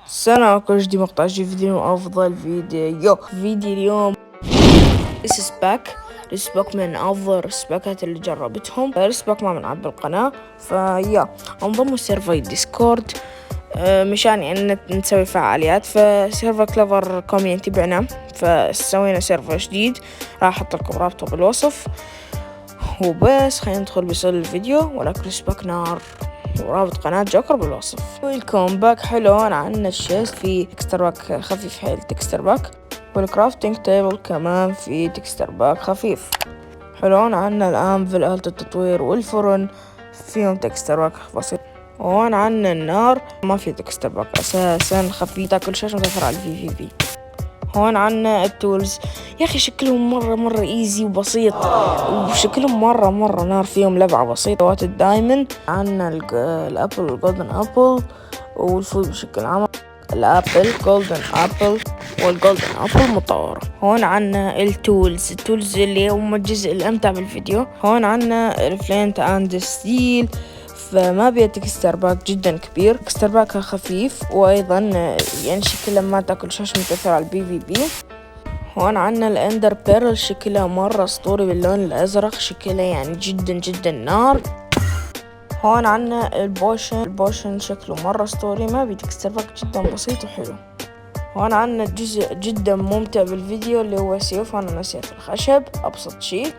السلام عليكم، دي مقطع جديد فيديو أفضل فيديو اليوم. ريسباك من أفضل الريسباكات اللي جربتهم. ريسباك ما بنلعب بالقناة، انضموا سيرفر ديسكورد مشان إن نسوي فعاليات. فسيرفر كليفر كوميونتي بعنا، فسوينا سيرفر جديد، راح أحط لكم رابطه بالوصف. وبس خلينا ندخل بصل الفيديو. ولكن ريسباك نار، ورابط قناة جوكر بالوصف. ويلكم باك. حلو، أنا عندنا الشيست في تكستر باك خفيف حيل تكستر باك، والكرافتنج تيبل كمان في تكستر باك خفيف. حلو، عندنا الأنفل آلة التطوير والفرن فيهم تكستر باك بسيط. وهون عندنا النار ما في تكستر باك أساسا، خفيف تاكل شاشة متأثر على الفي. هون عنا التولز، يا أخي شكلهم مرة إيزي وبسيط، وشكلهم مرة نار، فيهم لبعة بسيطة. وات الدايموند عنا الأبل والجولدن أبل والفول بشكل عام. الأبل جولدن أبل والجولدن أبل مطورة. هون عنا التولز اللي هم الجزء الأمتع بالفيديو. هون عنا الفلينت أند ستيل، فما بيه تكستر باك جدا كبير، تكستر باك خفيف، وايضا يعني شكله ما تاكل شاشة متأثر على البي. هون عنا الاندر بيرل، شكله مرة اسطوري باللون الازرق، شكله يعني جدا نار. هون عنا البوشن شكله مرة اسطوري، ما بيه تكستر باك، جدا بسيط وحلو. هون عنا جزء جدا ممتع بالفيديو اللي هو سيف. انا سيف الخشب ابسط شيء.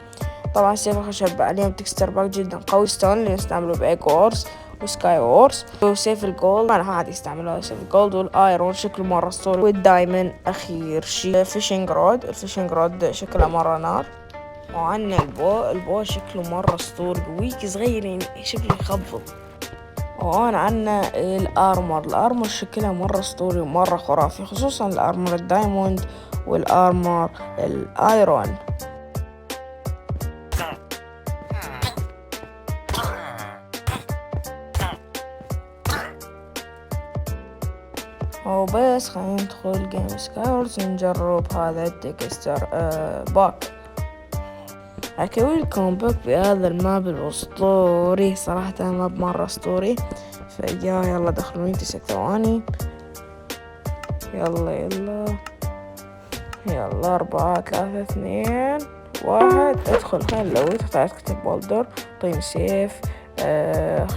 طبعا سيف الخشب عليهم تكستر باك جدا قوي، ستون اللي نستعمله بايك وورز وسكاي وورز. وسيف الجولد انا عادي استعمله، سيف الجولد والايرون شكله مرة اسطوري. والدايمن اخير شيء الفيشنج رود شكله مرة نار. وعنا البو شكله مرة اسطوري، ويك صغير يعني شكله يخبط. وهون عنا الارمر شكلها مرة اسطوري ومرة خرافي، خصوصا الارمر الدايموند والارمر الايرون. وبس خلينا ندخل جيم سكاورز نجرب هذا التكستر باك. ويلكم باك بهذا الماب الاسطوري، صراحة ماب مرة اسطوري. يلا دخلوني 9 ثواني. يلا 4 3 2 1 ادخل. خلينا نلوي تحت كتب بولدر، طين سيف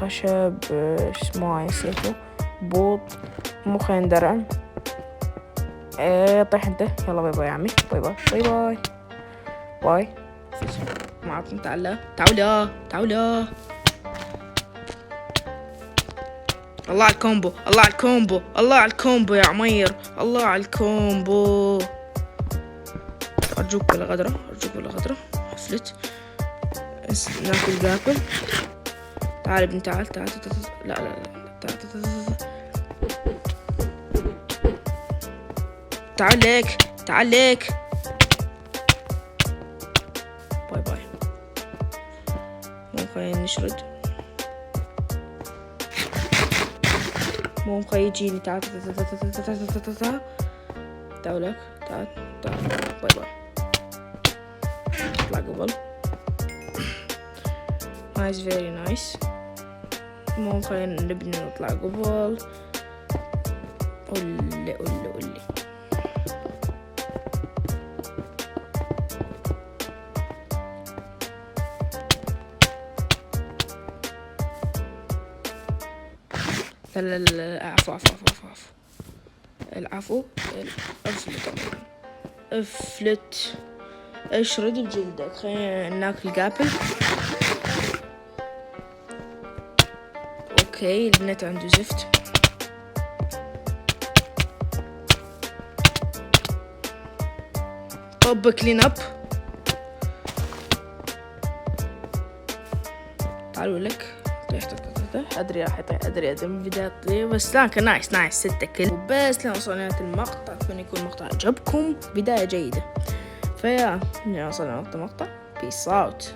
خشب اسمه نسيته، بوط مو خندرة. طيح انت. يلا باي يا عمي، باي. معكم تعالوا الله على الكومبو يا عمير، الله على الكومبو. ارجوك بلا غدرة حفلت ناكل باكل. تعال ابن تعال لا تعال ليك. باي. مو خلينا نشرد، مو خلينا يجيني. تعال لك. تعال باي. اطلع قبل. فيري نايس. مو خلينا نبني نطلع قبل. قولي لا عفو. افلت اشرد بجلدك. خلينا ناكل قابل. اوكي النت عنده زفت. طب كلين اب. تعالوا لك. ادري راح يطيح، ادري من بداية طيب، بس لكن نايس 6 كل. وبس لين وصلنا لنهاية المقطع، اتمنى يكون المقطع عجبكم، بداية جيدة. وصلنا لنقطة مقطع. بيس اوت.